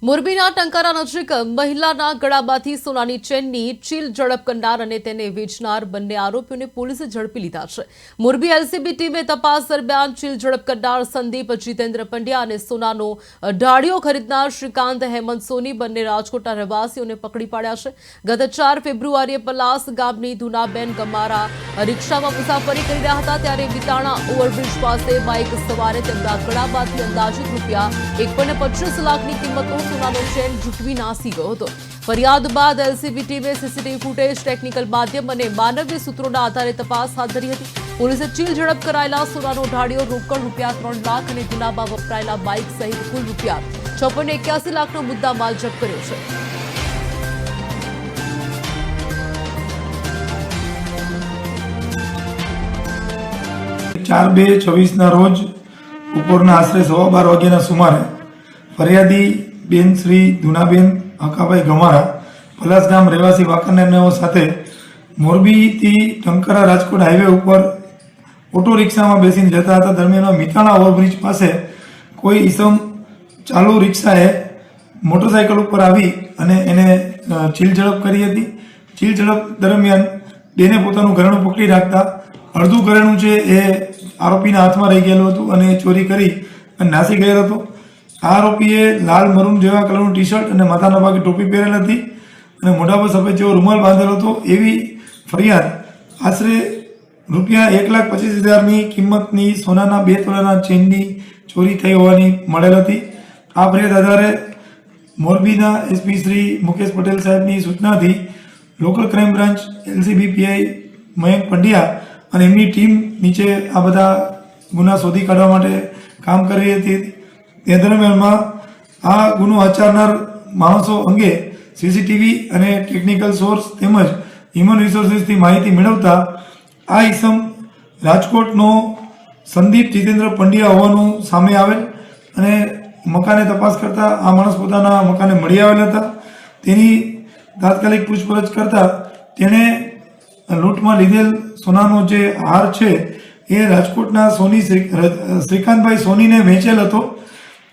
મોરબીના ટંકારા નજીક મહિલાના ગળામાંથી સોનાની ચેનની ચીલ ઝડપ કરનાર અને તેને વેચનાર બંને આરોપીઓને પોલીસે ઝડપી લીધા છે। મોરબી એલસીબી ટીમે તપાસ દરમિયાન ચીલ ઝડપ કરનાર સંદીપ જીતેન્દ્ર પંડ્યા અને સોનાનો ઢાળિયો ખરીદનાર શ્રીકાંત હેમંત સોની બંને રાજકોટના રહેવાસીઓને પકડી પાડ્યા છે। ગત 4 ફેબ્રુઆરીએ પલાસ ગામની ધુનાબેન ગમારા રિક્ષામાં મુસાફરી કરી રહ્યા હતા ત્યારે વિતાણા ઓવરબ્રિજ પાસે બાઇક સવારે તેમના ગળામાંથી અંદાજિત રૂપિયા 1.25 લાખની કિંમતનો સોનાનો ચેન ઝૂંટવી નાસી ગયો હતો। ફરિયાદ બાદ એલસીબી ટીમે સીસીટીવી ફૂટેજ, ટેકનિકલ માધ્યમ અને માનવીય સૂત્રોના આધારે તપાસ હાથ ધરી હતી। પોલીસે ચીલ ઝડપ કરાયેલા સોનાનો ઢાળિયો, રોકડ રૂપિયા 3 લાખ અને ગુનામાં વપરાયેલા બાઇક સહિત કુલ રૂપિયા 6.81 લાખનો મુદ્દામાલ જપ્ત કર્યો છે। ચાર 2/26 રોજ બપોરના આશરે 12:15 વાગ્યાના સુમારે ફરિયાદી બેન શ્રી ધુનાબેન હકાભાઈ ગમારા પલાસ ગામ રહેવાસી વાંકાનેરનાઓ સાથે મોરબીથી ટંકારા રાજકોટ હાઈવે ઉપર ઓટો રિક્ષામાં બેસીને જતા હતા। દરમિયાન મિતાણા ઓવરબ્રિજ પાસે કોઈ ઈસમ ચાલુ રિક્ષાએ મોટરસાઇકલ ઉપર આવી અને એને ચીલ ઝડપ કરી હતી। ચીલ ઝડપ દરમિયાન બેને પોતાનું ઘરેણું પકડી રાખતા અડધું ઘરેણું છે એ આરોપીના હાથમાં રહી ગયેલું હતું અને ચોરી કરી અને નાસી ગયેલો હતો। આ આરોપીએ લાલ મરૂન જેવા કલરનું ટી શર્ટ અને માથાના ભાગે ટોપી પહેરેલ હતી અને મોઢા પર સફેદ જેવો રૂમાલ બાંધેલો હતો। એવી ફરિયાદ આશરે રૂપિયા 1,25,000ની કિંમતની સોનાના 2 તોલાના ચેનની ચોરી થઈ હોવાની મળેલ હતી। આ ફરિયાદ આધારે મોરબીના એસપી શ્રી મુકેશ પટેલ સાહેબની સૂચનાથી local crime branch LCB PI Mayank Pandya અને એમની ટીમ નીચે આ બધા ગુના શોધી કાઢવા માટે કામ કરી હતી। તે દરમિયાનમાં આ ગુનો આચરનાર માણસો અંગે સીસીટીવી અને ટેકનિકલ સોર્સ તેમજ હ્યુમન રિસોર્સિસથી માહિતી મેળવતા આ ઈસમ રાજકોટનો સંદીપ જીતેન્દ્ર પંડ્યા હોવાનું સામે આવેલ અને મકાને તપાસ કરતા આ માણસ પોતાના મકાને મળી આવેલ હતા। તેની તાત્કાલિક પૂછપરછ કરતા તેણે લૂંટમાં લીધેલ સોનાનો જે હાર છે એ રાજકોટના શ્રીકાંતભાઈ સોનીને વેચેલ હતો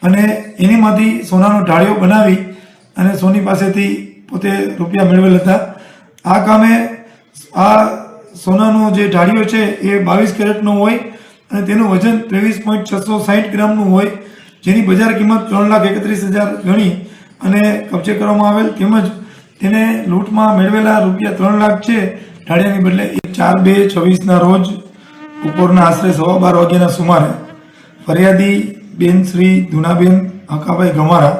અને એનીમાંથી સોનાનો ઢાળિયો બનાવી અને સોની પાસેથી પોતે રૂપિયા મેળવેલ હતા। આ કામે આ સોનાનો જે ઢાળિયો છે એ 22 કેરેટનો હોય અને તેનું વજન 23.660 ગ્રામનું હોય, જેની બજાર કિંમત 3,31,000 ગણી અને કબજે કરવામાં આવેલ તેમજ તેને લૂંટમાં મેળવેલા રૂપિયા 3 લાખ છે ઢાળિયાની બદલે 4/2/26 રોજ બપોરના આશરે 12:15 વાગ્યાના સુમારે ફરિયાદી બેન શ્રી ધુનાબેન હકાભાઈ ગમારા